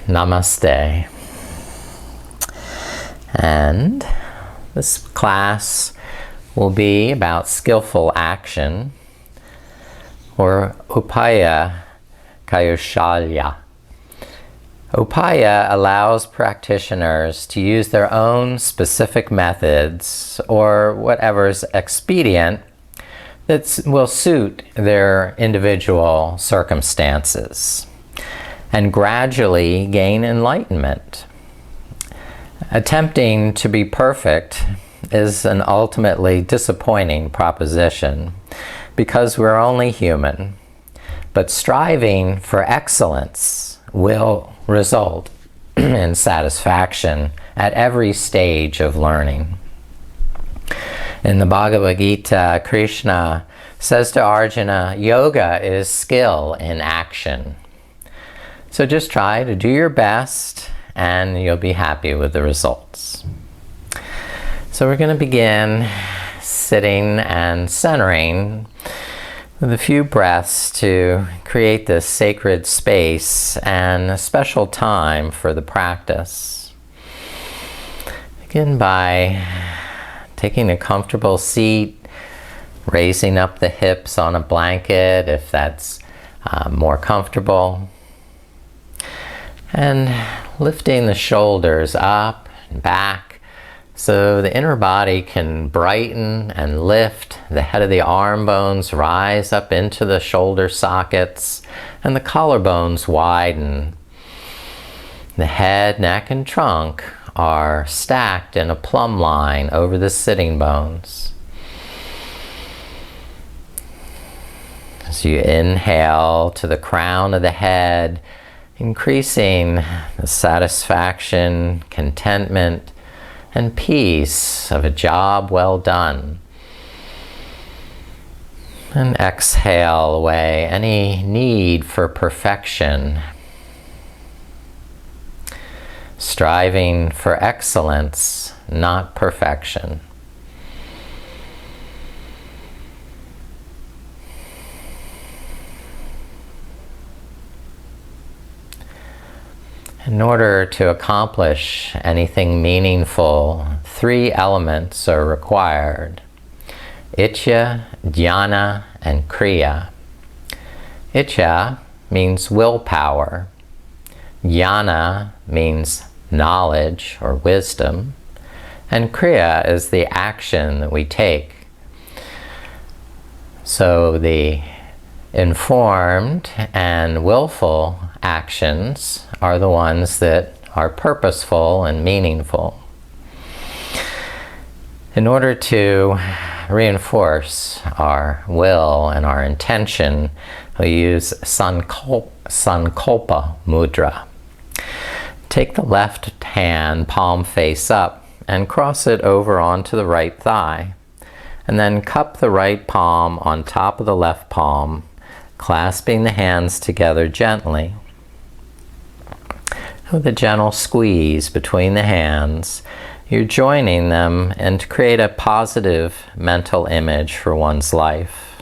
Namaste. And this class will be about skillful action, or Upaya-kaushalya. Upaya allows practitioners to use their own specific methods or whatever's expedient that will suit their individual circumstances and gradually gain enlightenment. Attempting to be perfect is an ultimately disappointing proposition because we're only human, but striving for excellence will result in satisfaction at every stage of learning. In the Bhagavad Gita, Krishna says to Arjuna, yoga is skill in action. So just try to do your best and you'll be happy with the results. So we're going to begin sitting and centering with a few breaths to create this sacred space and a special time for the practice. Begin by taking a comfortable seat, raising up the hips on a blanket if that's more comfortable, and lifting the shoulders up and back so the inner body can brighten and lift. The head of the arm bones rise up into the shoulder sockets and the collarbones widen. The head, neck, and trunk are stacked in a plumb line over the sitting bones. As you inhale to the crown of the head, increasing the satisfaction, contentment, and peace of a job well done. And exhale away any need for perfection, striving for excellence, not perfection. In order to accomplish anything meaningful, 3 elements are required: Ichya, Dhyana, and Kriya. Ichya means willpower. Dhyana means knowledge or wisdom. And Kriya is the action that we take. So the informed and willful actions are the ones that are purposeful and meaningful. In order to reinforce our will and our intention, we use Sankalpa mudra. Take the left hand palm face up and cross it over onto the right thigh, and then cup the right palm on top of the left palm, clasping the hands together gently. With a gentle squeeze between the hands, you're joining them and to create a positive mental image for one's life.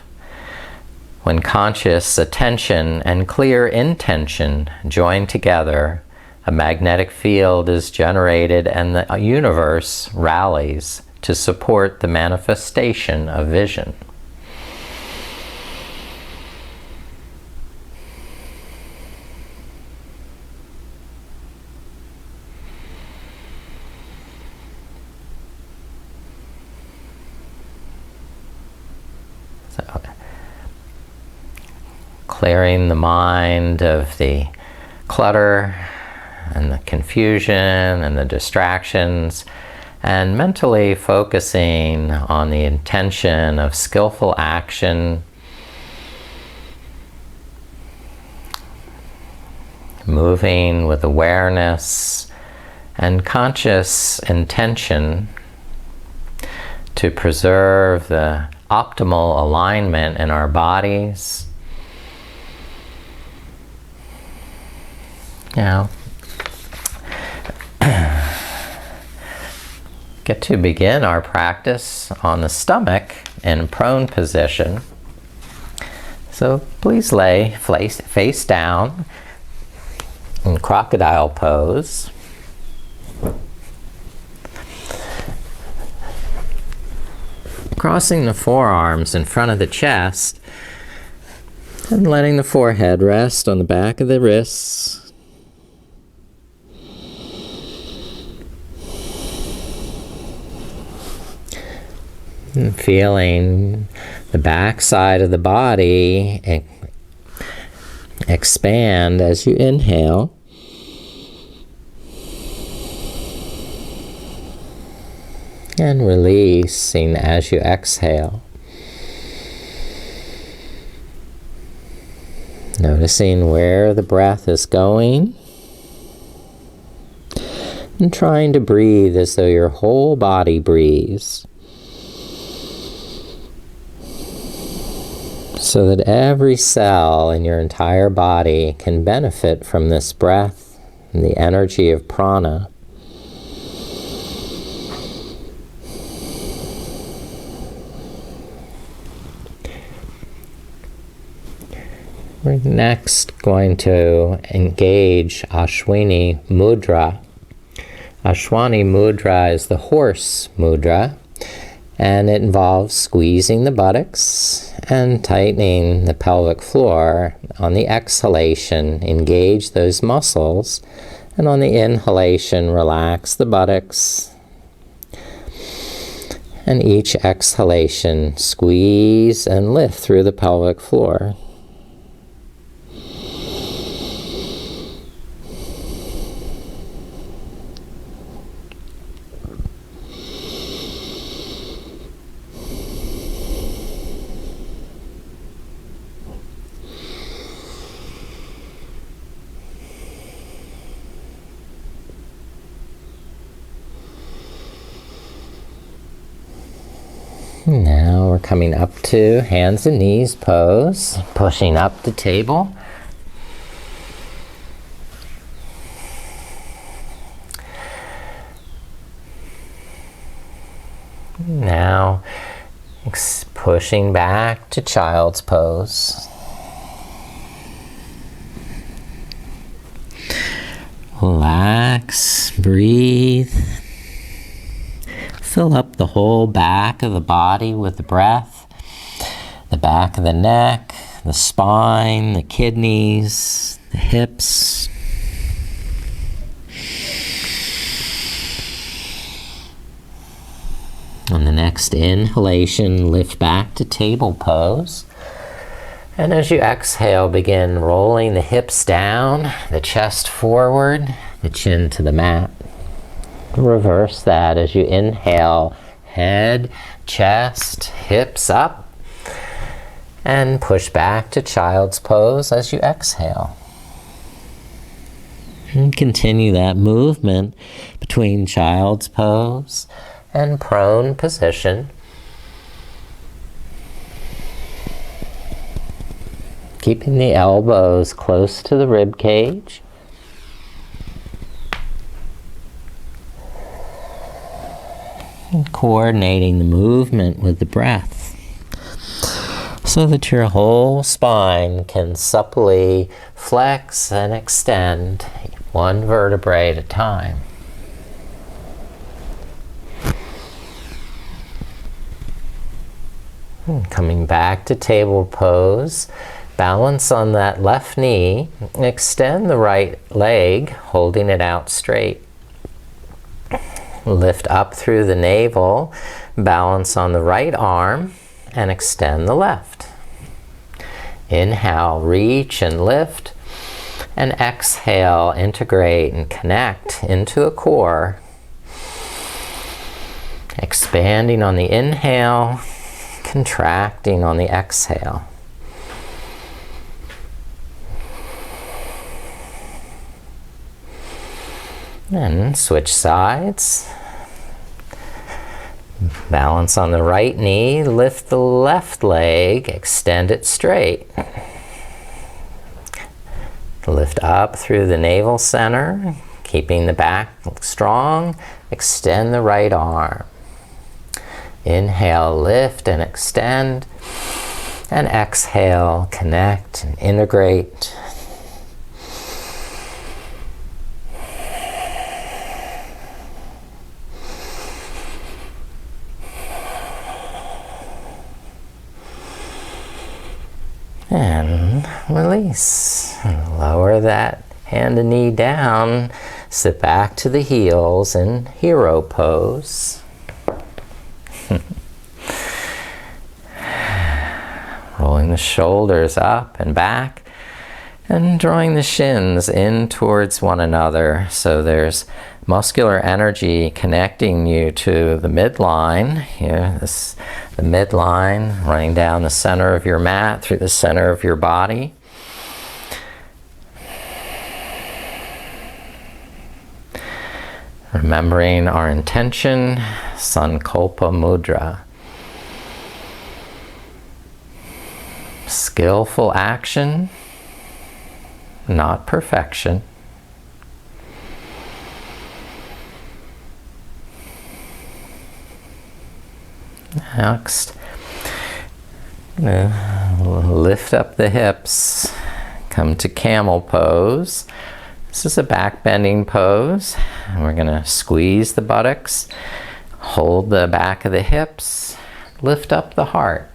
When conscious attention and clear intention join together, a magnetic field is generated and the universe rallies to support the manifestation of vision. Clearing the mind of the clutter and the confusion and the distractions, and mentally focusing on the intention of skillful action, moving with awareness and conscious intention to preserve the optimal alignment in our bodies. Now, get to begin our practice on the stomach in prone position. So please lay face down in crocodile pose. Crossing the forearms in front of the chest and letting the forehead rest on the back of the wrists. And feeling the back side of the body expand as you inhale. And releasing as you exhale. Noticing where the breath is going. And trying to breathe as though your whole body breathes. So that every cell in your entire body can benefit from this breath and the energy of prana. We're next going to engage Ashwini Mudra. Ashwini Mudra is the horse mudra, and it involves squeezing the buttocks and tightening the pelvic floor. On the exhalation, engage those muscles, and on the inhalation, relax the buttocks. And each exhalation, squeeze and lift through the pelvic floor. Now we're coming up to hands and knees pose, pushing up the table. Now pushing back to child's pose. Relax, breathe. Fill up the whole back of the body with the breath, the back of the neck, the spine, the kidneys, the hips. On the next inhalation, lift back to table pose. And as you exhale, begin rolling the hips down, the chest forward, the chin to the mat. Reverse that as you inhale, head, chest, hips up, and push back to child's pose as you exhale. And continue that movement between child's pose and prone position. Keeping the elbows close to the rib cage. And coordinating the movement with the breath so that your whole spine can supplely flex and extend one vertebrae at a time. And coming back to table pose, balance on that left knee, extend the right leg, holding it out straight. Lift up through the navel, balance on the right arm, and extend the left. Inhale, reach and lift, and exhale, integrate and connect into a core. Expanding on the inhale, contracting on the exhale. And switch sides. Balance on the right knee, lift the left leg, extend it straight. Lift up through the navel center, keeping the back strong, extend the right arm. Inhale, lift and extend, and exhale, connect and integrate. And release. Lower that hand and knee down. Sit back to the heels in hero pose. Rolling the shoulders up and back and drawing the shins in towards one another. So there's muscular energy connecting you to the midline. Here, the midline running down the center of your mat through the center of your body. Remembering our intention, Sankalpa Mudra. Skillful action, not perfection. Next, lift up the hips, come to camel pose. This is a back bending pose. And we're going to squeeze the buttocks, hold the back of the hips, lift up the heart.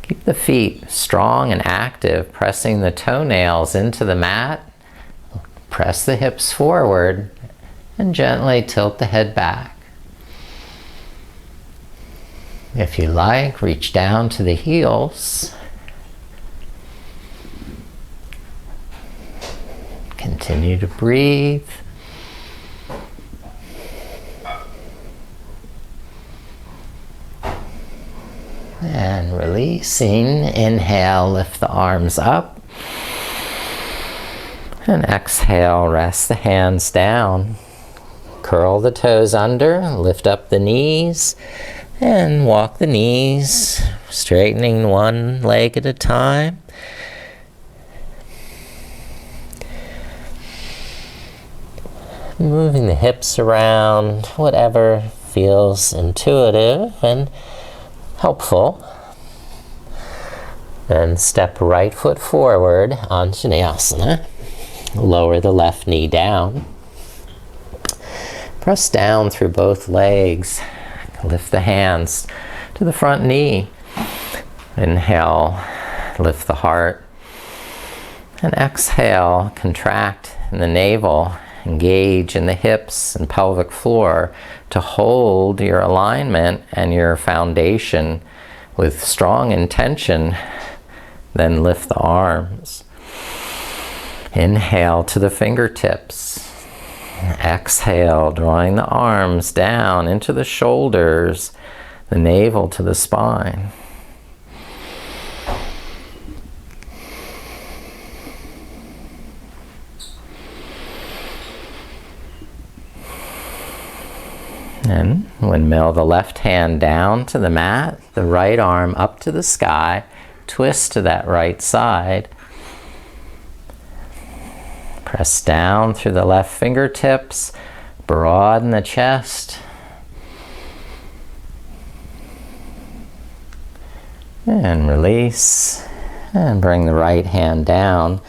Keep the feet strong and active, pressing the toenails into the mat. Press the hips forward and gently tilt the head back. If you like, reach down to the heels. Continue to breathe. And releasing, inhale, lift the arms up. And exhale, rest the hands down. Curl the toes under, lift up the knees, and walk the knees, straightening one leg at a time. Moving the hips around, whatever feels intuitive and helpful. Then step right foot forward, Anjaneyasana. Lower the left knee down. Press down through both legs. Lift the hands to the front knee. Inhale, lift the heart. And exhale, contract in the navel. Engage in the hips and pelvic floor to hold your alignment and your foundation with strong intention. Then lift the arms. Inhale to the fingertips. Exhale, drawing the arms down into the shoulders, the navel to the spine. And windmill the left hand down to the mat, the right arm up to the sky, twist to that right side. Press down through the left fingertips, broaden the chest. And release, and bring the right hand down.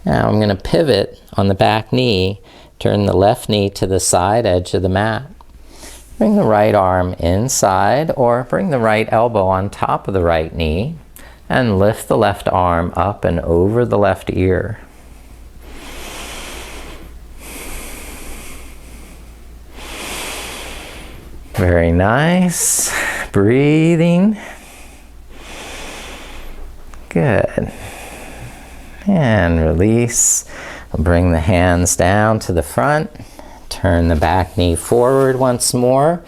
Now I'm going to pivot on the back knee, turn the left knee to the side edge of the mat. Bring the right arm inside or bring the right elbow on top of the right knee and lift the left arm up and over the left ear. Very nice. Breathing. Good. And release. Bring the hands down to the front. Turn the back knee forward once more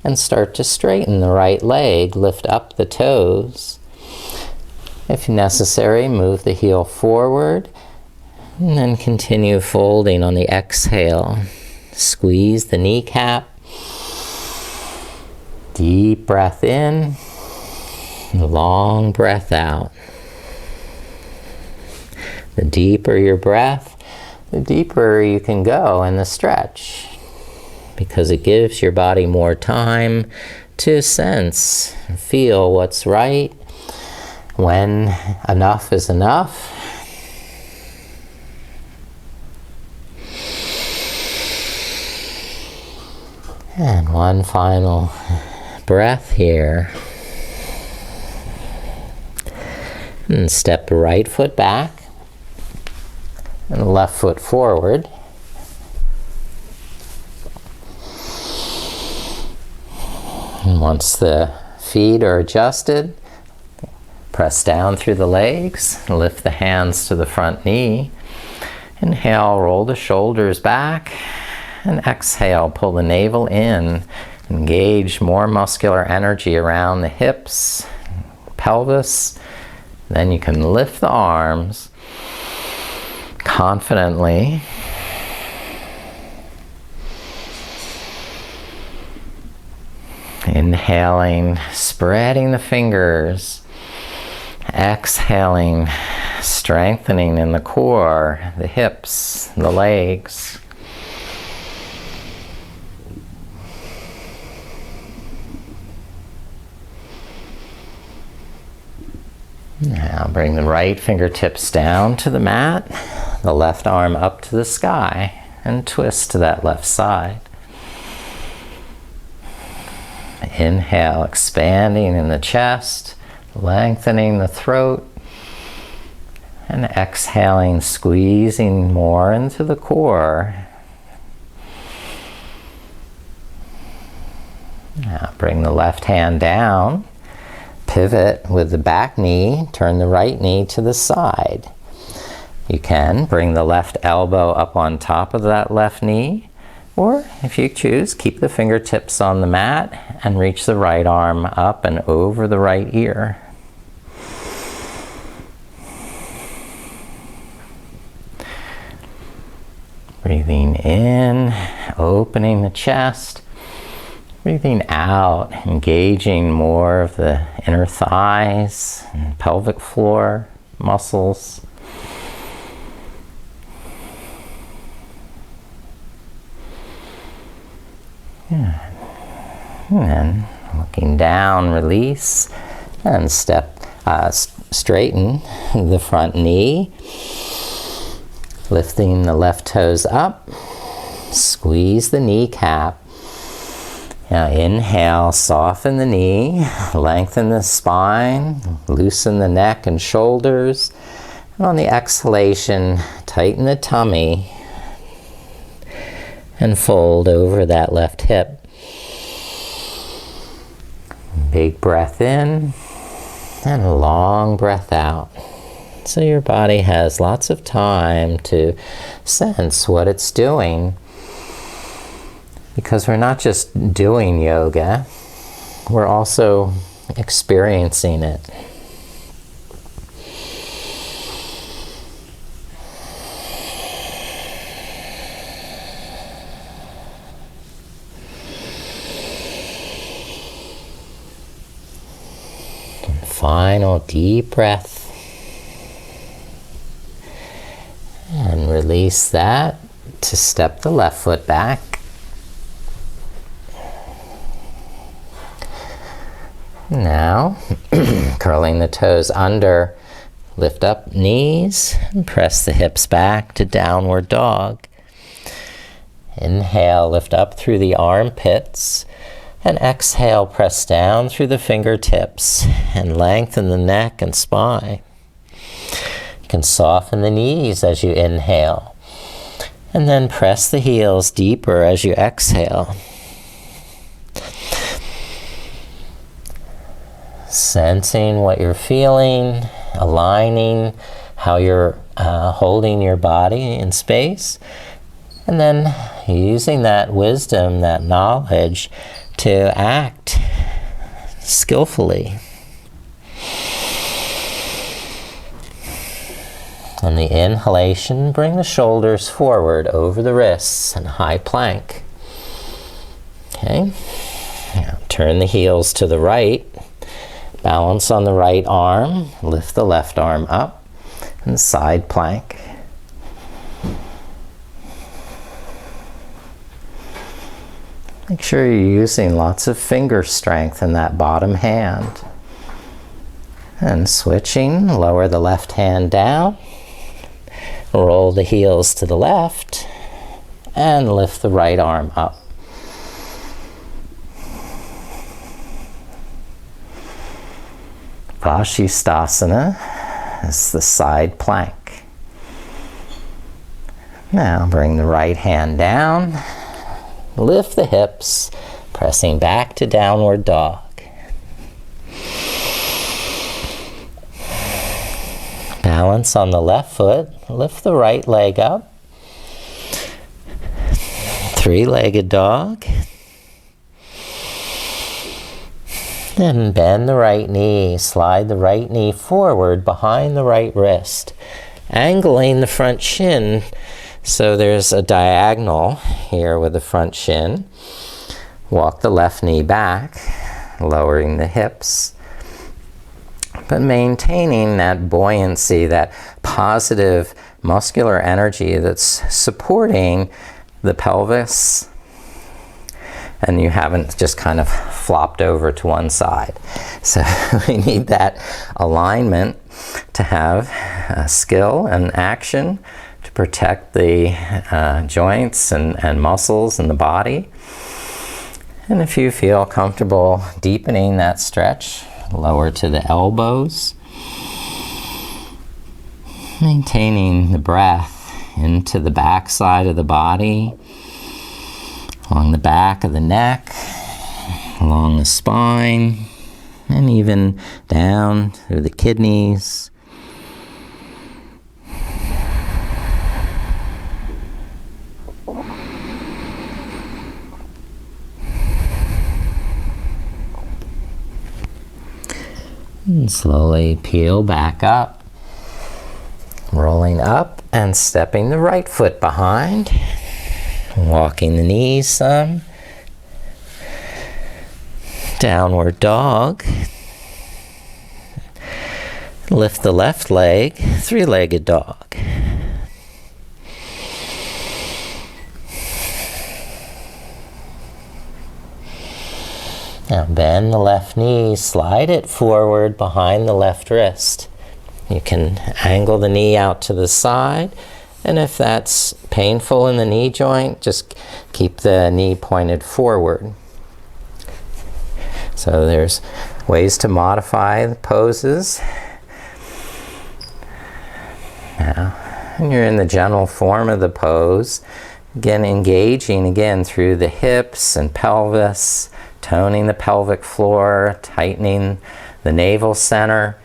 and start to straighten the right leg. Lift up the toes. If necessary, move the heel forward and then continue folding on the exhale. Squeeze the kneecap. Deep breath in, long breath out. The deeper your breath, the deeper you can go in the stretch, because it gives your body more time to sense, feel what's right, when enough is enough. And one final breath here. And step the right foot back and the left foot forward. And once the feet are adjusted, press down through the legs, lift the hands to the front knee. Inhale, roll the shoulders back, and exhale, pull the navel in. Engage more muscular energy around the hips, pelvis. Then you can lift the arms confidently. Inhaling, spreading the fingers. Exhaling, strengthening in the core, the hips, the legs. Now bring the right fingertips down to the mat, the left arm up to the sky, and twist to that left side. Inhale, expanding in the chest, lengthening the throat, and exhaling, squeezing more into the core. Now bring the left hand down. Pivot with the back knee, turn the right knee to the side. You can bring the left elbow up on top of that left knee, or if you choose, keep the fingertips on the mat and reach the right arm up and over the right ear. Breathing in, opening the chest. Breathing out, engaging more of the inner thighs and pelvic floor muscles. And then looking down, release, and straighten the front knee. Lifting the left toes up, squeeze the kneecap. Now inhale, soften the knee, lengthen the spine, loosen the neck and shoulders. And on the exhalation, tighten the tummy and fold over that left hip. Big breath in and a long breath out. So your body has lots of time to sense what it's doing. Because we're not just doing yoga, we're also experiencing it. And final deep breath. And release that to step the left foot back. Now, curling the toes under, lift up knees and press the hips back to downward dog. Inhale, lift up through the armpits, and exhale, press down through the fingertips and lengthen the neck and spine. You can soften the knees as you inhale, and then press the heels deeper as you exhale. Sensing what you're feeling, aligning how you're holding your body in space, and then using that wisdom, that knowledge to act skillfully. On the inhalation, bring the shoulders forward over the wrists and high plank. Okay, now turn the heels to the right. Balance on the right arm, lift the left arm up, and side plank. Make sure you're using lots of finger strength in that bottom hand. And switching, lower the left hand down, roll the heels to the left, and lift the right arm up. Vashisthasana, as the side plank. Now bring the right hand down, lift the hips, pressing back to downward dog. Balance on the left foot, lift the right leg up. Three-legged dog. Then bend the right knee, slide the right knee forward behind the right wrist, angling the front shin so there's a diagonal here with the front shin. Walk the left knee back, lowering the hips, but maintaining that buoyancy, that positive muscular energy that's supporting the pelvis, and you haven't just kind of flopped over to one side. So we need that alignment to have skill and action to protect the joints and muscles in the body. And if you feel comfortable deepening that stretch, lower to the elbows. Maintaining the breath into the back side of the body, along the back of the neck, along the spine, and even down through the kidneys. And slowly peel back up, rolling up and stepping the right foot behind, walking the knees some, downward dog, lift the left leg, three-legged dog. Now bend the left knee, slide it forward behind the left wrist. You can angle the knee out to the side, and if that's painful in the knee joint, just keep the knee pointed forward. So there's ways to modify the poses. Now, when you're in the general form of the pose, again engaging through the hips and pelvis, toning the pelvic floor, tightening the navel center,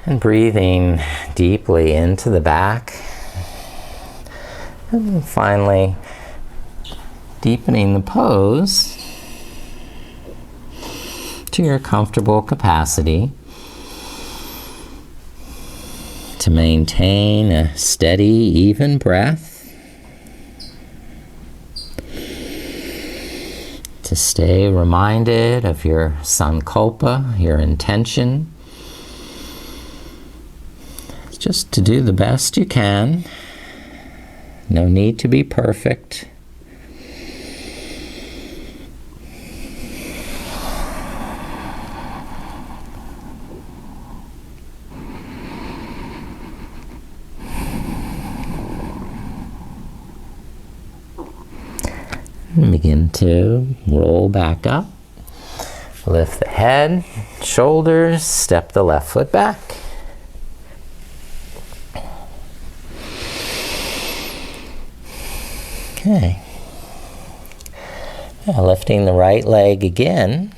and breathing deeply into the back. And finally, deepening the pose to your comfortable capacity to maintain a steady, even breath. To stay reminded of your sankalpa, your intention. Just to do the best you can. No need to be perfect. And begin to roll back up. Lift the head, shoulders, step the left foot back. Okay. Now lifting the right leg again.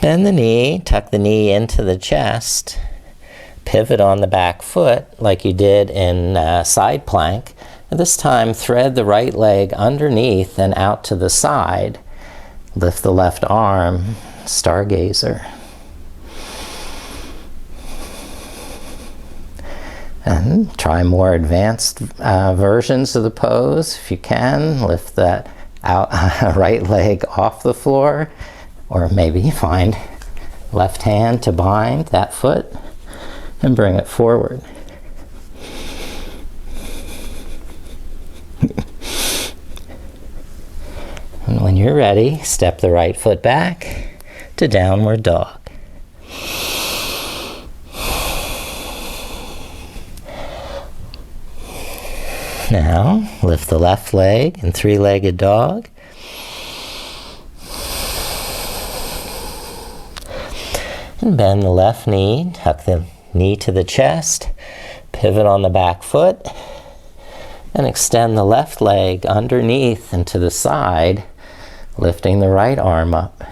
Bend the knee, tuck the knee into the chest. Pivot on the back foot like you did in side plank. At this time, thread the right leg underneath and out to the side. Lift the left arm, stargazer. And try more advanced versions of the pose if you can. Lift that right leg off the floor, or maybe find left hand to bind that foot and bring it forward. And when you're ready, step the right foot back to downward dog. Now, lift the left leg in three-legged dog. And bend the left knee, tuck the knee to the chest, pivot on the back foot, and extend the left leg underneath and to the side, lifting the right arm up.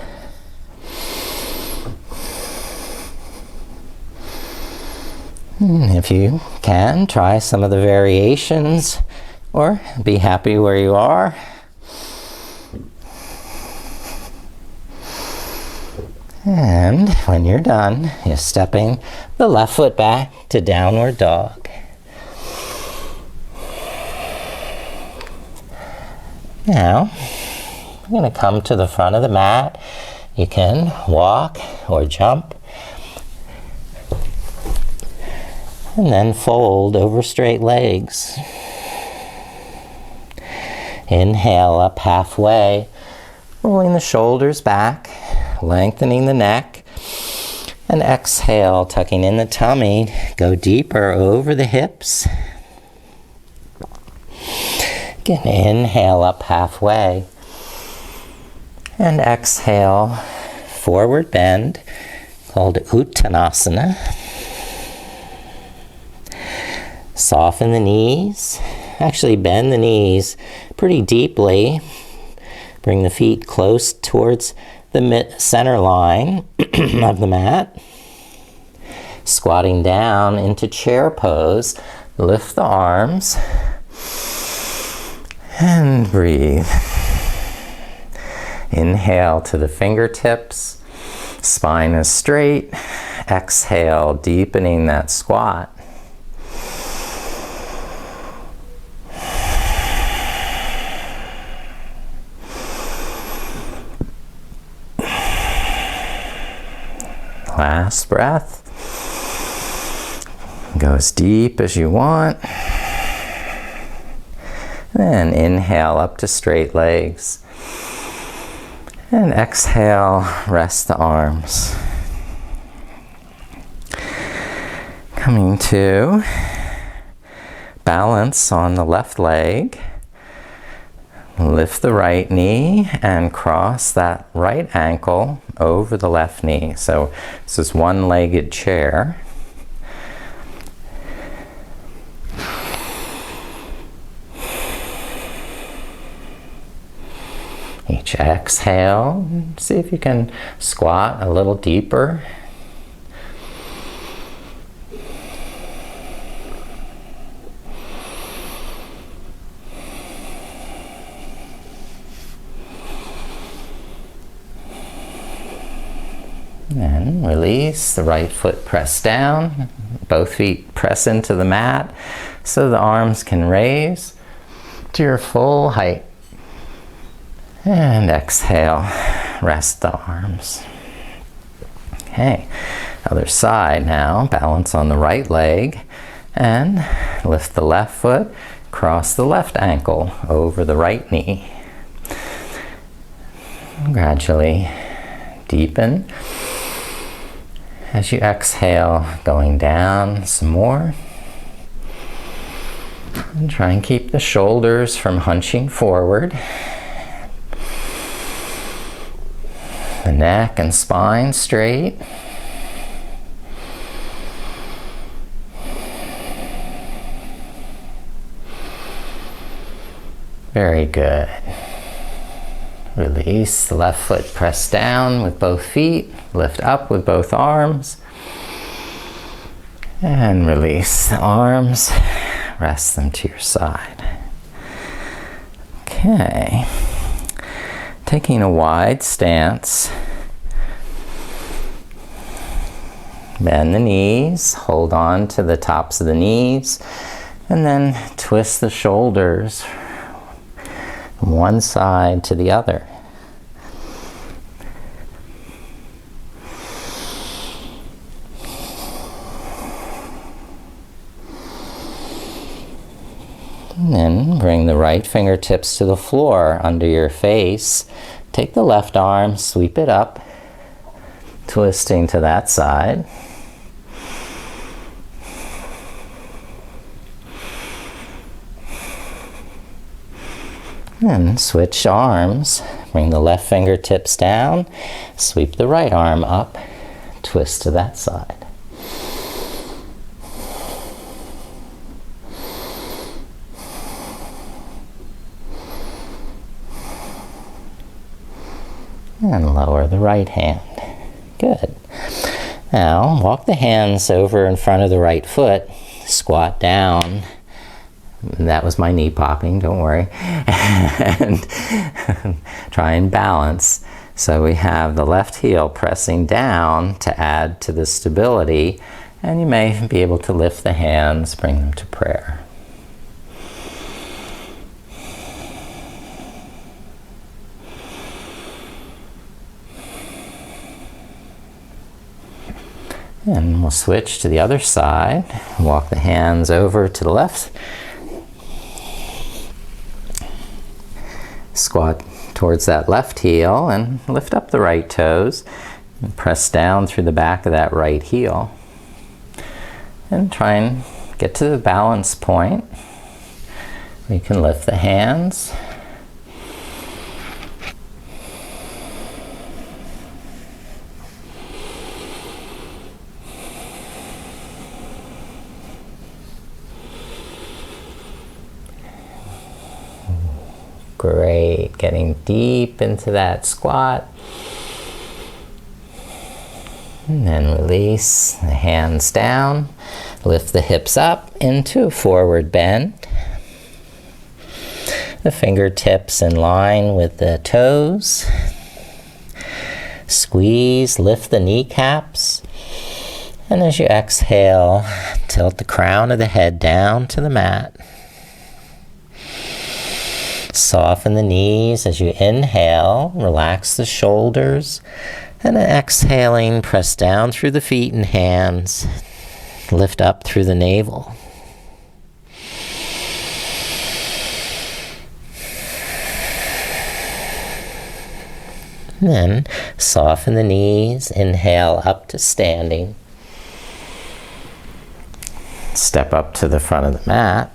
And if you can, try some of the variations, or be happy where you are. And when you're done, you're stepping the left foot back to downward dog. Now, we're going to come to the front of the mat. You can walk or jump. And then fold over straight legs. Inhale up halfway, rolling the shoulders back, lengthening the neck, and exhale, tucking in the tummy, go deeper over the hips. Again, inhale up halfway, and exhale, forward bend, called Uttanasana. Soften the knees, actually bend the knees pretty deeply, bring the feet close towards the center line of the mat. Squatting down into chair pose, lift the arms and breathe. Inhale to the fingertips, spine is straight. Exhale, deepening that squat. Last breath. Go as deep as you want. Then inhale up to straight legs. And exhale, rest the arms. Coming to balance on the left leg. Lift the right knee and cross that right ankle over the left knee. So this is one-legged chair. Each exhale, see if you can squat a little deeper. And release, the right foot press down, both feet press into the mat so the arms can raise to your full height. And exhale, rest the arms. Okay, other side now, balance on the right leg and lift the left foot, cross the left ankle over the right knee. Gradually deepen. As you exhale, going down some more. And try and keep the shoulders from hunching forward. The neck and spine straight. Very good. Release the left foot, press down with both feet, lift up with both arms, and release the arms, rest them to your side. Okay, taking a wide stance, bend the knees, hold on to the tops of the knees, and then twist the shoulders from one side to the other. And then bring the right fingertips to the floor under your face. Take the left arm, sweep it up, twisting to that side. And switch arms. Bring the left fingertips down, sweep the right arm up, twist to that side. And lower the right hand. Good. Now, walk the hands over in front of the right foot. Squat down. That was my knee popping, don't worry. And try and balance. So we have the left heel pressing down to add to the stability. And you may be able to lift the hands, bring them to prayer. And we'll switch to the other side. Walk the hands over to the left. Squat towards that left heel and lift up the right toes. And press down through the back of that right heel. And try and get to the balance point. You can lift the hands. Great, getting deep into that squat. And then release the hands down. Lift the hips up into a forward bend. The fingertips in line with the toes. Squeeze, lift the kneecaps. And as you exhale, tilt the crown of the head down to the mat. Soften the knees as you inhale, relax the shoulders, and exhaling, press down through the feet and hands, lift up through the navel. And then soften the knees, inhale up to standing. Step up to the front of the mat.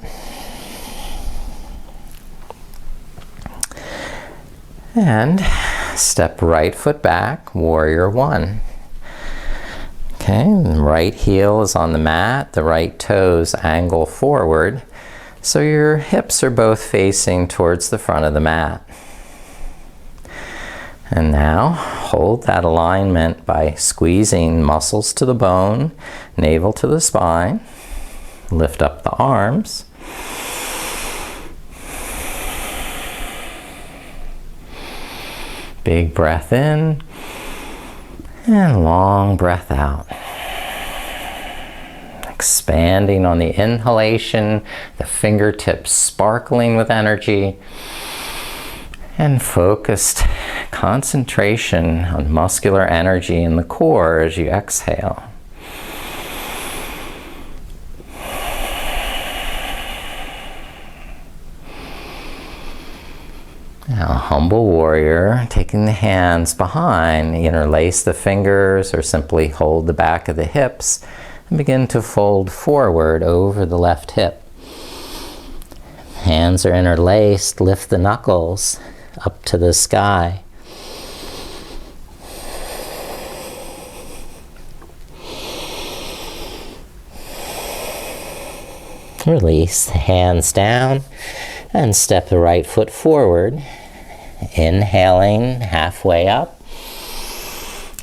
And step right foot back, warrior one. Okay, right heel is on the mat, the right toes angle forward, so your hips are both facing towards the front of the mat. And now, hold that alignment by squeezing muscles to the bone, navel to the spine. Lift up the arms. Big breath in, and long breath out. Expanding on the inhalation, the fingertips sparkling with energy, and focused concentration on muscular energy in the core as you exhale. Now, humble warrior, taking the hands behind, interlace the fingers or simply hold the back of the hips and begin to fold forward over the left hip. Hands are interlaced, lift the knuckles up to the sky. Release the hands down and step the right foot forward. Inhaling halfway up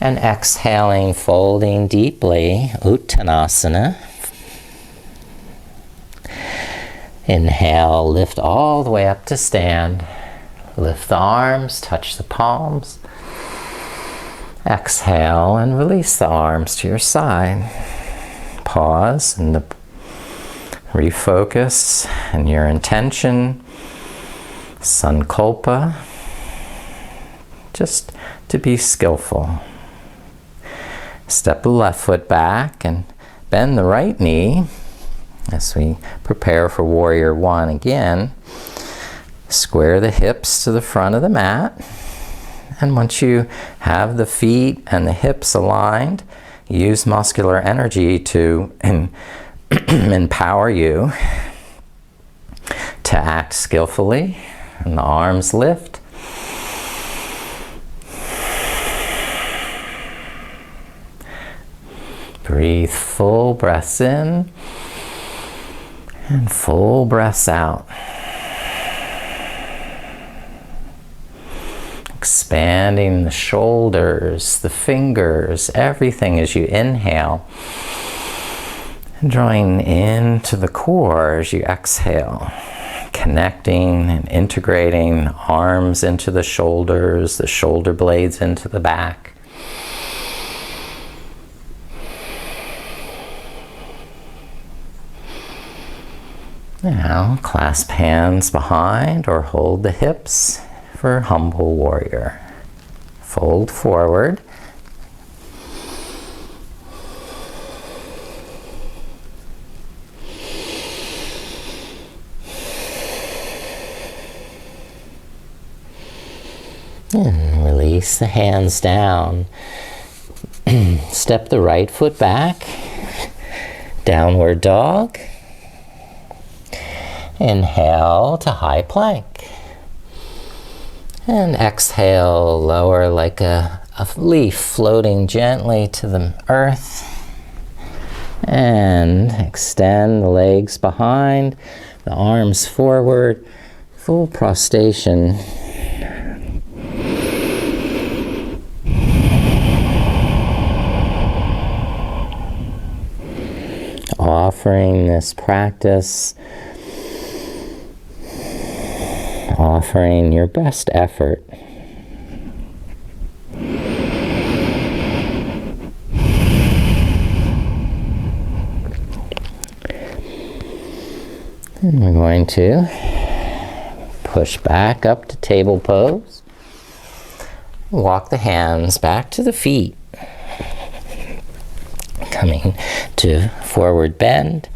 and exhaling, folding deeply, Uttanasana. Inhale, lift all the way up to stand. Lift the arms, touch the palms. Exhale and release the arms to your side. Pause and refocus and your intention, sankalpa, just to be skillful. Step the left foot back and bend the right knee as we prepare for warrior one again. Square the hips to the front of the mat. And once you have the feet and the hips aligned, use muscular energy to empower you to act skillfully. And the arms lift. Breathe full breaths in and full breaths out. Expanding the shoulders, the fingers, everything as you inhale. And drawing into the core as you exhale. Connecting and integrating arms into the shoulder blades into the back. Now, clasp hands behind or hold the hips for humble warrior. Fold forward. And release the hands down. Step the right foot back. Downward dog. Inhale to high plank. And exhale, lower like a leaf floating gently to the earth. And extend the legs behind, the arms forward, full prostration. Offering this practice, offering your best effort. And we're going to push back up to table pose. Walk the hands back to the feet. Coming to forward bend.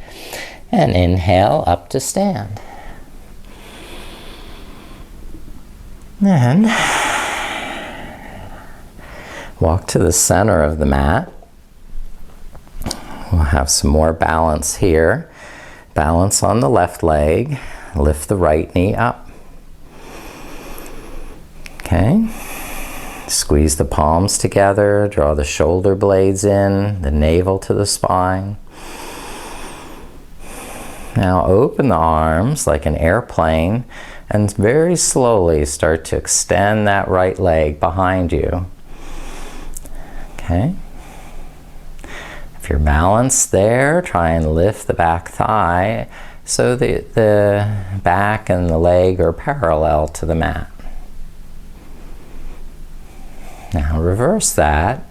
And inhale up to stand. Then walk to the center of the mat. We'll have some more balance here. Balance on the left leg. Lift the right knee up. Okay. Squeeze the palms together. Draw the shoulder blades in, the navel to the spine. Now open the arms like an airplane and very slowly start to extend that right leg behind you. Okay. If you're balanced there, try and lift the back thigh so that the back and the leg are parallel to the mat. Now reverse that.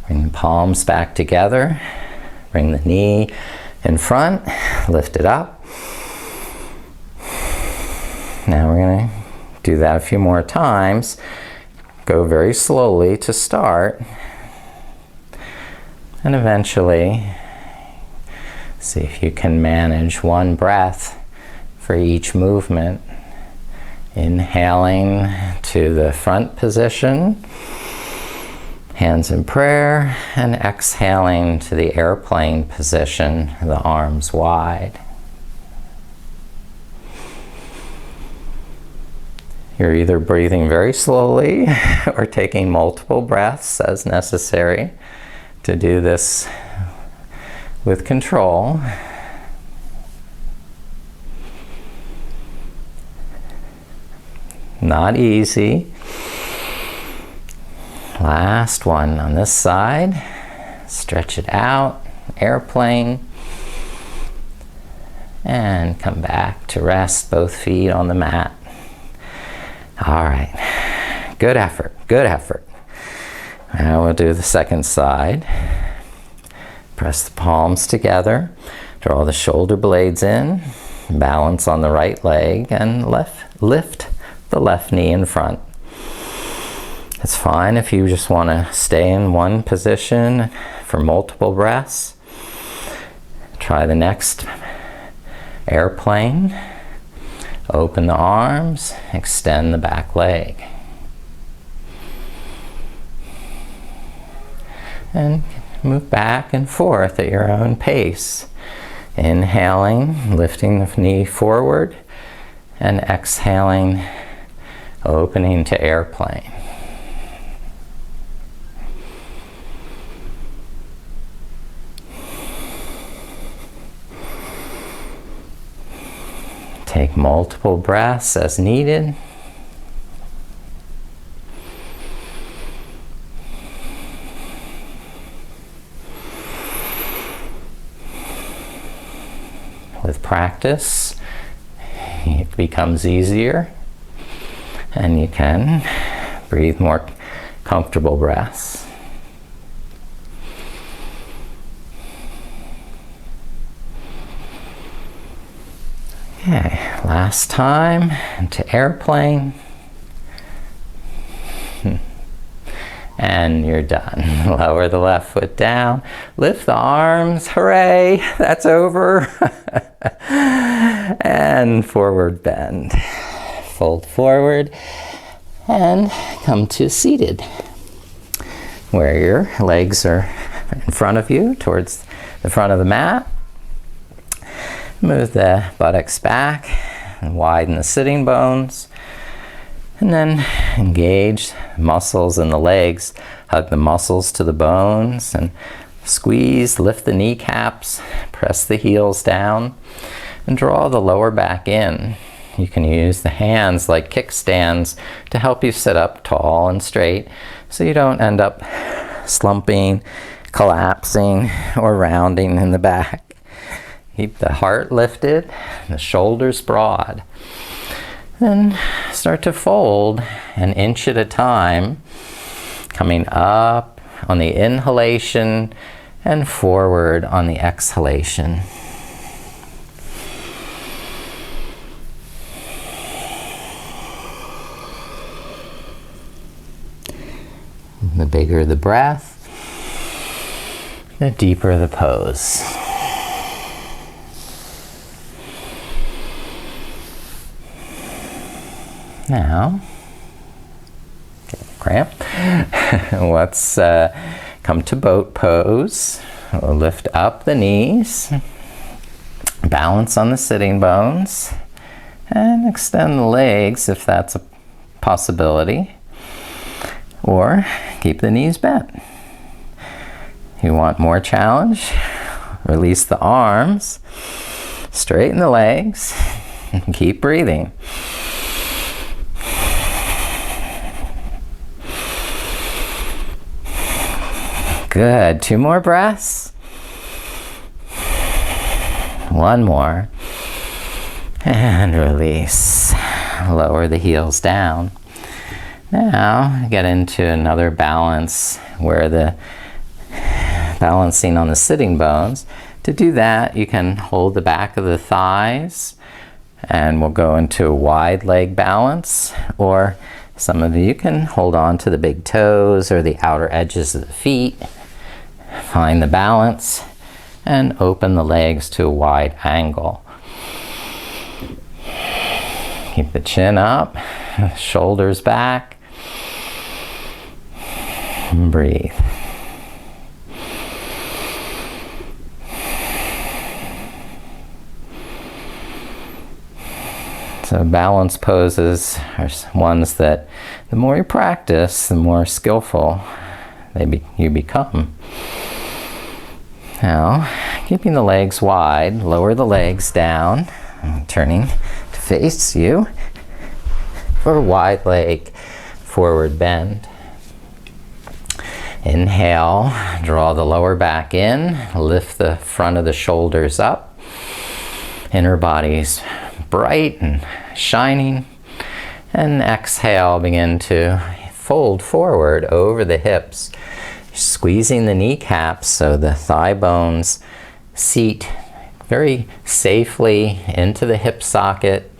Bring the palms back together. Bring the knee in front. Lift it up. Now we're going to do that a few more times. Go very slowly to start. And eventually, see if you can manage one breath for each movement. Inhaling to the front position. Hands in prayer, and exhaling to the airplane position, the arms wide. You're either breathing very slowly or taking multiple breaths as necessary to do this with control. Not easy. Last one on this side. Stretch it out, airplane. And come back to rest, both feet on the mat. All right, good effort, good effort. Now we'll do the second side. Press the palms together, draw the shoulder blades in, balance on the right leg, and lift the left knee in front. It's fine if you just want to stay in one position for multiple breaths. Try the next airplane. Open the arms, extend the back leg. And move back and forth at your own pace. Inhaling, lifting the knee forward, and exhaling, opening to airplane. Take multiple breaths as needed. With practice, it becomes easier, and you can breathe more comfortable breaths. Okay, last time, into airplane. And you're done. Lower the left foot down. Lift the arms. Hooray! That's over. And forward bend. Fold forward and come to seated, where your legs are in front of you towards the front of the mat. Move the buttocks back and widen the sitting bones. And then engage muscles in the legs. Hug the muscles to the bones and squeeze, lift the kneecaps, press the heels down, and draw the lower back in. You can use the hands like kickstands to help you sit up tall and straight so you don't end up slumping, collapsing, or rounding in the back. Keep the heart lifted, the shoulders broad. Then start to fold an inch at a time, coming up on the inhalation and forward on the exhalation. The bigger the breath, the deeper the pose. Now, get a cramp. Let's come to boat pose. We'll lift up the knees, balance on the sitting bones, and extend the legs if that's a possibility, or keep the knees bent. You want more challenge? Release the arms, straighten the legs, and keep breathing. Good. 2 more breaths. 1 more. And release. Lower the heels down. Now get into another balance where the balancing on the sitting bones. To do that, you can hold the back of the thighs and we'll go into a wide leg balance, or some of you can hold on to the big toes or the outer edges of the feet. Find the balance and open the legs to a wide angle. Keep the chin up, shoulders back, and breathe. So balance poses are ones that the more you practice, the more skillful you become. Now, keeping the legs wide, lower the legs down, turning to face you for a wide leg forward bend. Inhale, draw the lower back in, lift the front of the shoulders up. Inner body's bright and shining. And exhale, begin to fold forward over the hips, squeezing the kneecaps so the thigh bones seat very safely into the hip socket.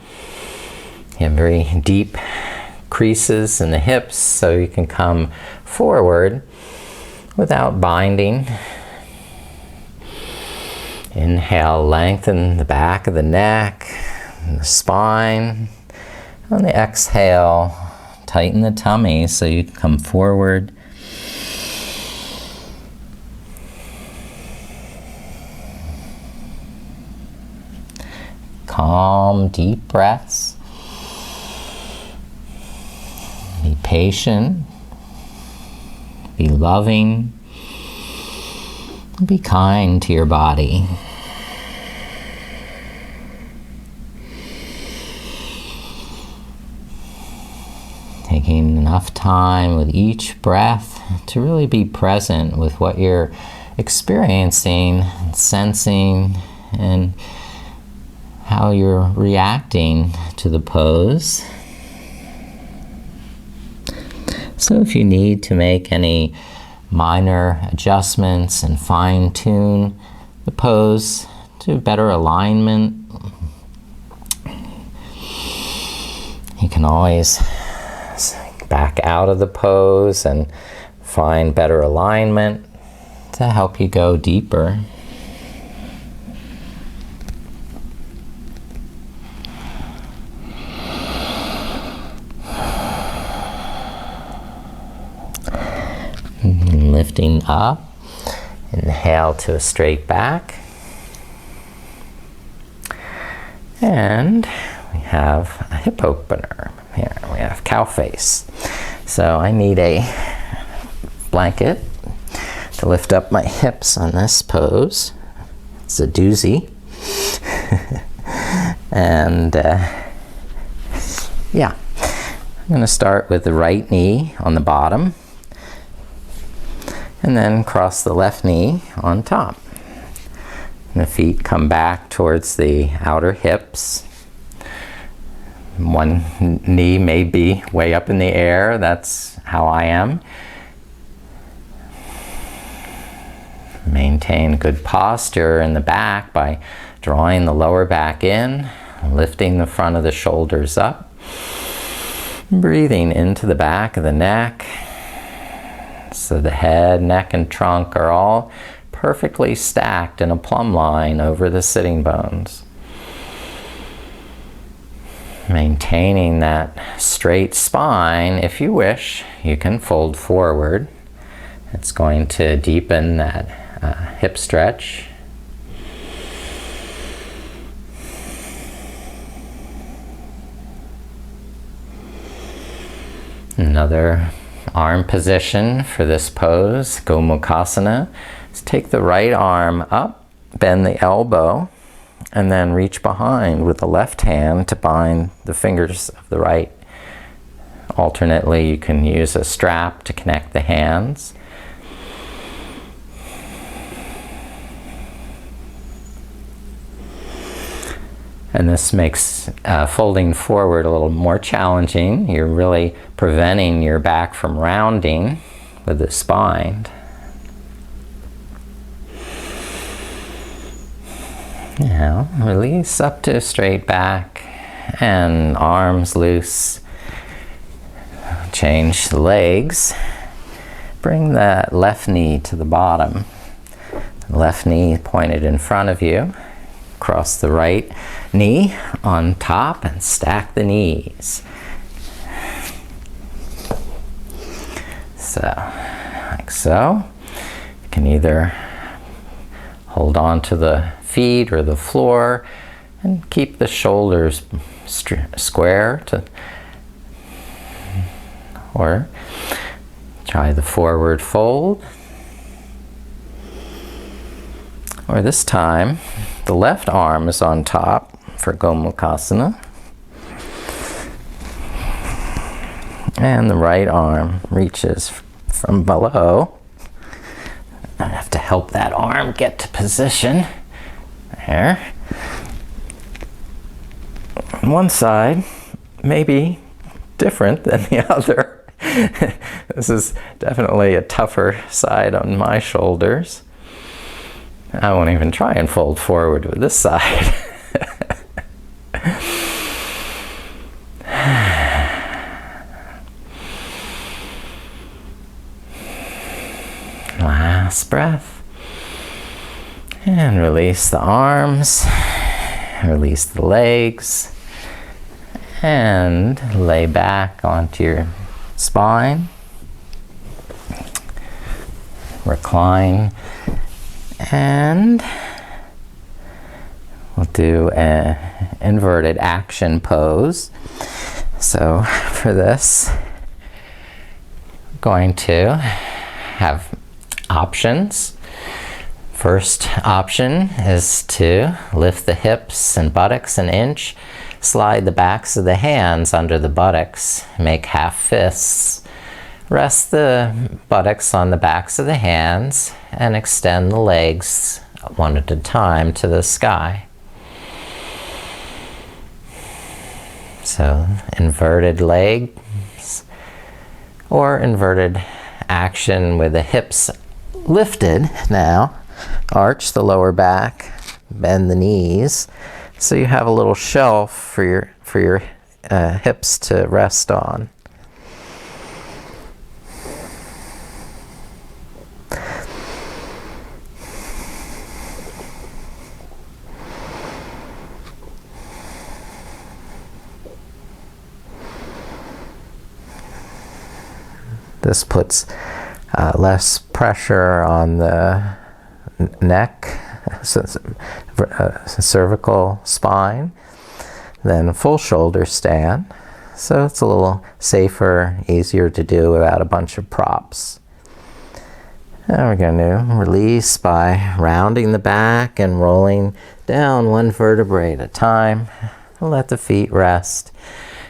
You have very deep creases in the hips so you can come forward without binding. Inhale, lengthen the back of the neck and the spine. On the exhale, tighten the tummy so you can come forward. Calm, deep breaths. Be patient. Be loving. Be kind to your body. taking enough time with each breath to really be present with what you're experiencing, sensing, and how you're reacting to the pose. So if you need to make any minor adjustments and fine-tune the pose to better alignment, you can always back out of the pose and find better alignment to help you go deeper. Lifting up, inhale to a straight back, and we have a hip opener. Here we have cow face. So I need a blanket to lift up my hips on this pose. It's a doozy. And yeah, I'm going to start with the right knee on the bottom, and then cross the left knee on top. And the feet come back towards the outer hips. One knee may be way up in the air. That's how I am. Maintain good posture in the back by drawing the lower back in, lifting the front of the shoulders up, breathing into the back of the neck. So the head, neck, and trunk are all perfectly stacked in a plumb line over the sitting bones. Maintaining that straight spine. If you wish, you can fold forward. It's going to deepen that hip stretch. Another arm position for this pose, Gomukhasana, is take the right arm up, bend the elbow, and then reach behind with the left hand to bind the fingers of the right. Alternately, you can use a strap to connect the hands. And this makes folding forward a little more challenging. You're really preventing your back from rounding with the spine. Now, release up to a straight back and arms loose. Change the legs. Bring that left knee to the bottom. Left knee pointed in front of you. Cross the right knee on top and stack the knees. So, like so. You can either hold on to the feet or the floor and keep the shoulders square, or try the forward fold. Or this time, the left arm is on top for Gomukhasana, and the right arm reaches from below. I have to help that arm get to position. There. One side may be different than the other. This is definitely a tougher side on my shoulders. I won't even try and fold forward with this side. Last breath. And release the arms, release the legs, and lay back onto your spine. Recline, and we'll do an inverted action pose. So for this, I'm going to have options. First option is to lift the hips and buttocks an inch Slide the backs of the hands under the buttocks. Make half fists. Rest the buttocks on the backs of the hands and extend the legs one at a time to the sky. So, inverted legs or inverted action with the hips lifted now. Arch the lower back, bend the knees, so you have a little shelf for your hips to rest on. This puts less pressure on the neck, cervical spine, than full shoulder stand. So it's a little safer, easier to do without a bunch of props. Now we're going to release by rounding the back and rolling down one vertebrae at a time. Let the feet rest.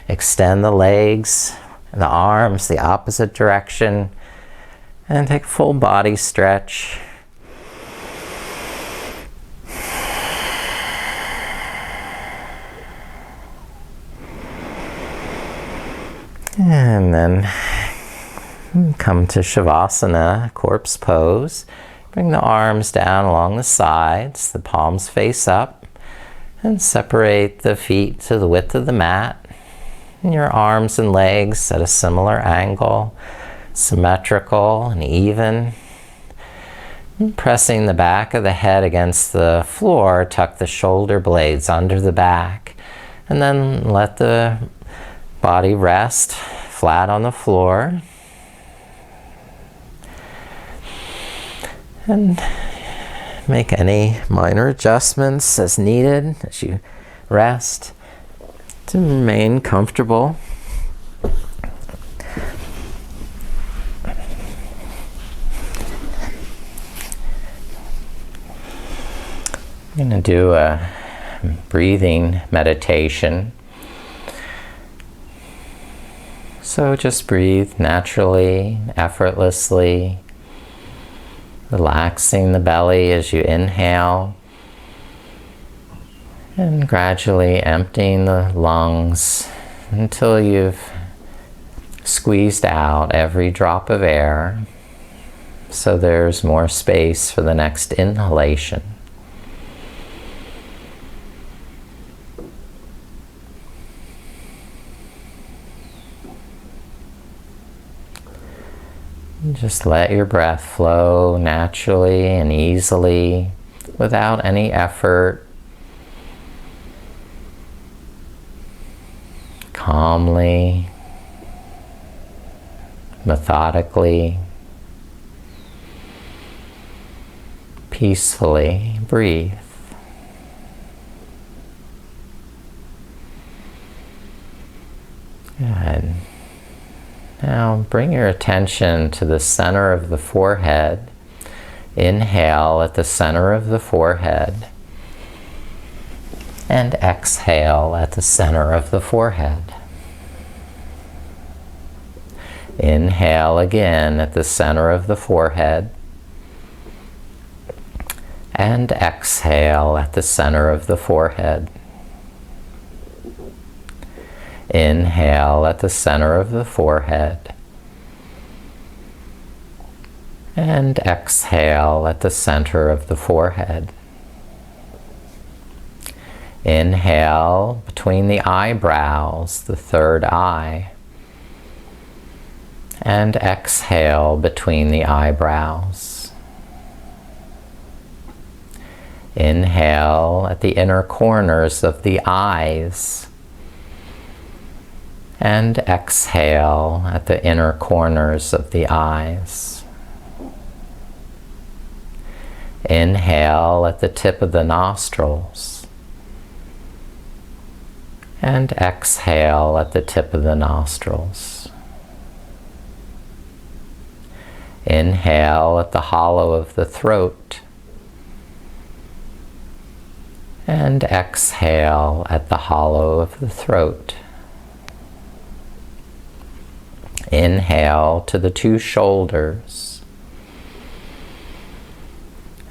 Extend the legs, the arms the opposite direction, and take a full body stretch. And then come to Shavasana, corpse pose. Bring the arms down along the sides, the palms face up, and separate the feet to the width of the mat. And your arms and legs at a similar angle, symmetrical and even. And pressing the back of the head against the floor, tuck the shoulder blades under the back, and then let the body rest flat on the floor. And make any minor adjustments as needed as you rest to remain comfortable. I'm going to do a breathing meditation. So just breathe naturally, effortlessly, relaxing the belly as you inhale, and gradually emptying the lungs until you've squeezed out every drop of air, so there's more space for the next inhalation. Just let your breath flow naturally and easily without any effort. Calmly, methodically, peacefully breathe. Good. Now bring your attention to the center of the forehead. Inhale at the center of the forehead. And exhale at the center of the forehead. Inhale again at the center of the forehead. And exhale at the center of the forehead. Inhale at the center of the forehead. And exhale at the center of the forehead. Inhale between the eyebrows, the third eye. And exhale between the eyebrows. Inhale at the inner corners of the eyes. And exhale at the inner corners of the eyes. Inhale at the tip of the nostrils. And exhale at the tip of the nostrils. Inhale at the hollow of the throat. And exhale at the hollow of the throat. Inhale to the two shoulders.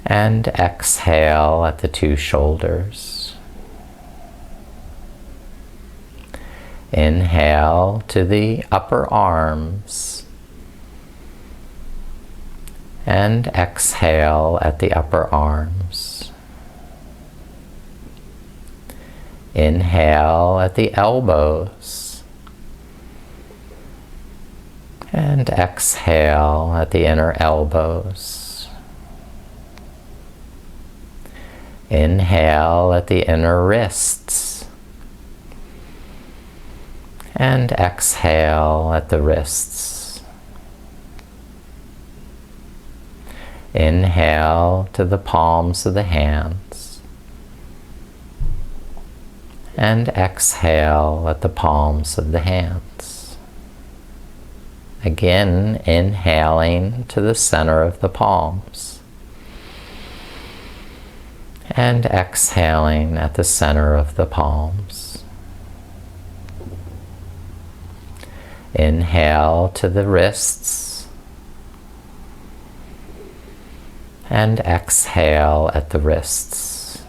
And exhale at the two shoulders. Inhale to the upper arms. And exhale at the upper arms. Inhale at the elbows. And exhale at the inner elbows. Inhale at the inner wrists. And exhale at the wrists. Inhale to the palms of the hands. And exhale at the palms of the hands. Again, inhaling to the center of the palms. And exhaling at the center of the palms. Inhale to the wrists. And exhale at the wrists.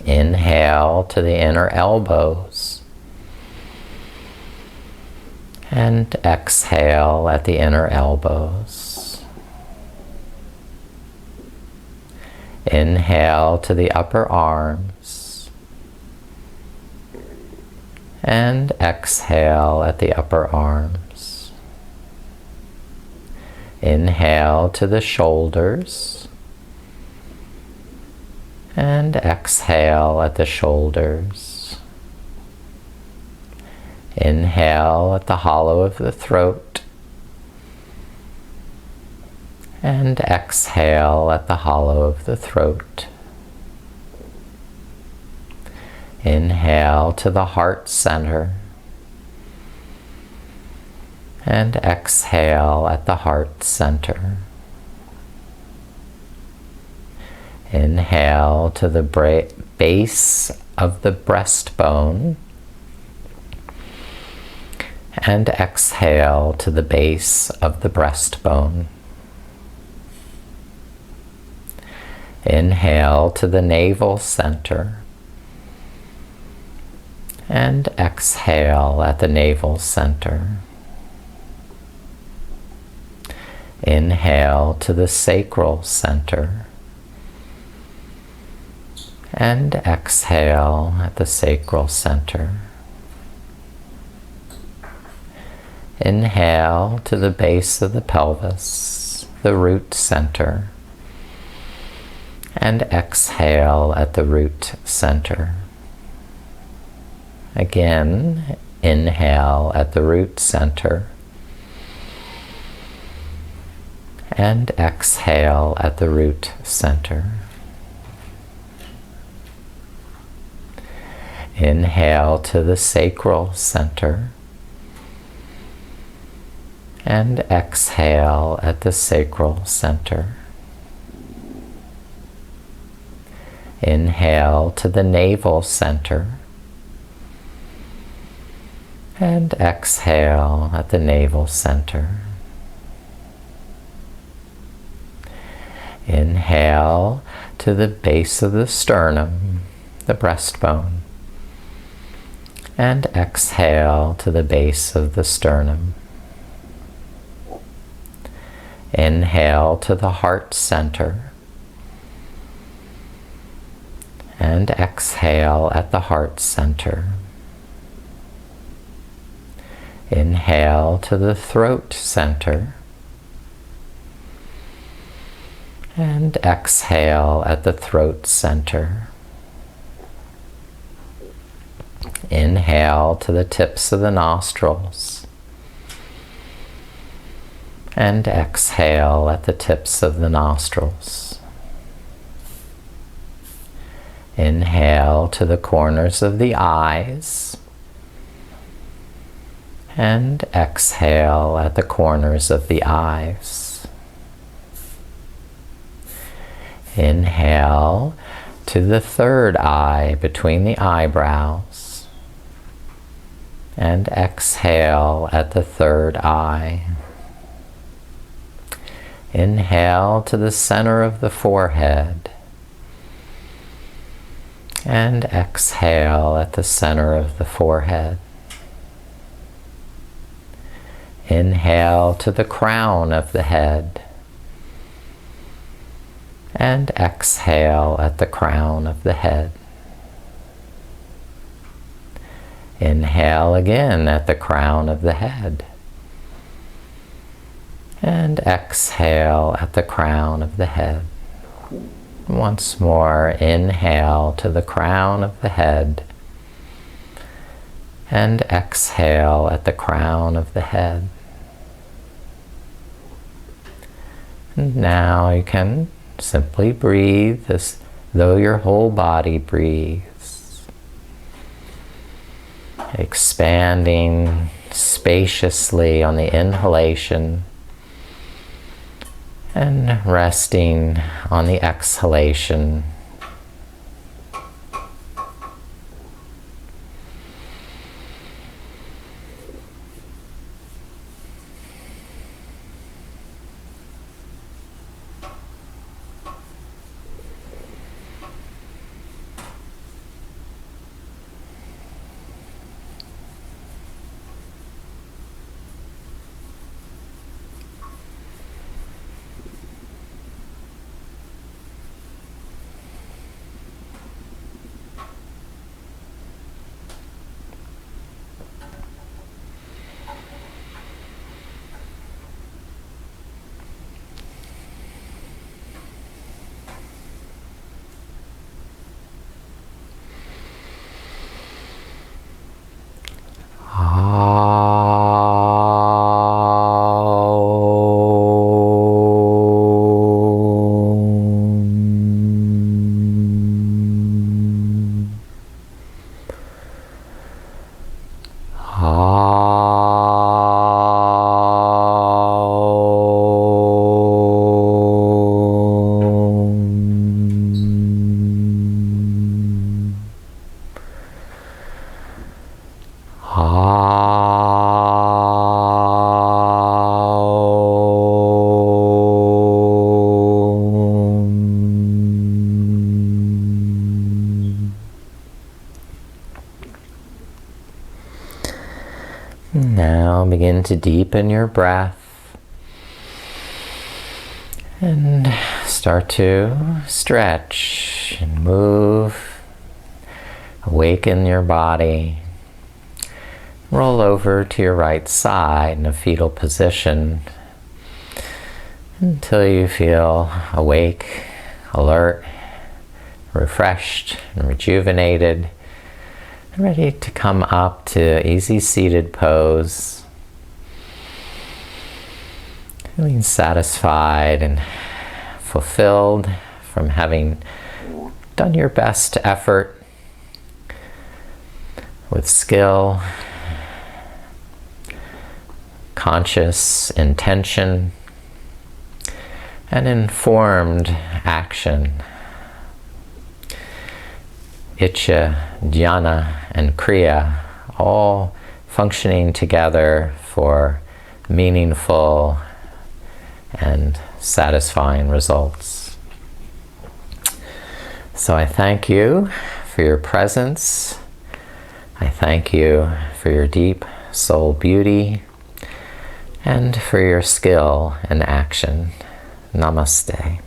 Inhale to the inner elbows. And exhale at the inner elbows. Inhale to the upper arms. And exhale at the upper arms. Inhale to the shoulders. And exhale at the shoulders. Inhale at the hollow of the throat. And exhale at the hollow of the throat. Inhale to the heart center. And exhale at the heart center. Inhale to the base of the breastbone. And exhale to the base of the breastbone. Inhale to the navel center. And exhale at the navel center. Inhale to the sacral center. And exhale at the sacral center. Inhale to the base of the pelvis, the root center. And exhale at the root center. Again, inhale at the root center. And exhale at the root center. Inhale to the sacral center. And exhale at the sacral center. Inhale to the navel center. And exhale at the navel center. Inhale to the base of the sternum, the breastbone. And exhale to the base of the sternum. Inhale to the heart center. And exhale at the heart center. Inhale to the throat center. And exhale at the throat center. Inhale to the tips of the nostrils. And exhale at the tips of the nostrils. Inhale to the corners of the eyes. And exhale at the corners of the eyes. Inhale to the third eye between the eyebrows. And exhale at the third eye. Inhale to the center of the forehead. And exhale at the center of the forehead. Inhale to the crown of the head. And exhale at the crown of the head. Inhale again at the crown of the head. And exhale at the crown of the head. Once more, inhale to the crown of the head. And exhale at the crown of the head. And now you can simply breathe as though your whole body breathes. Expanding spaciously on the inhalation and resting on the exhalation. Now begin to deepen your breath and start to stretch and move, awaken your body. Roll over to your right side in a fetal position until you feel awake, alert, refreshed, and rejuvenated. Ready to come up to easy seated pose. Feeling satisfied and fulfilled from having done your best effort with skill, conscious intention, and informed action. Icha, jnana, and kriya all functioning together for meaningful and satisfying results. So I thank you for your presence. I thank you for your deep soul beauty and for your skill and action. Namaste.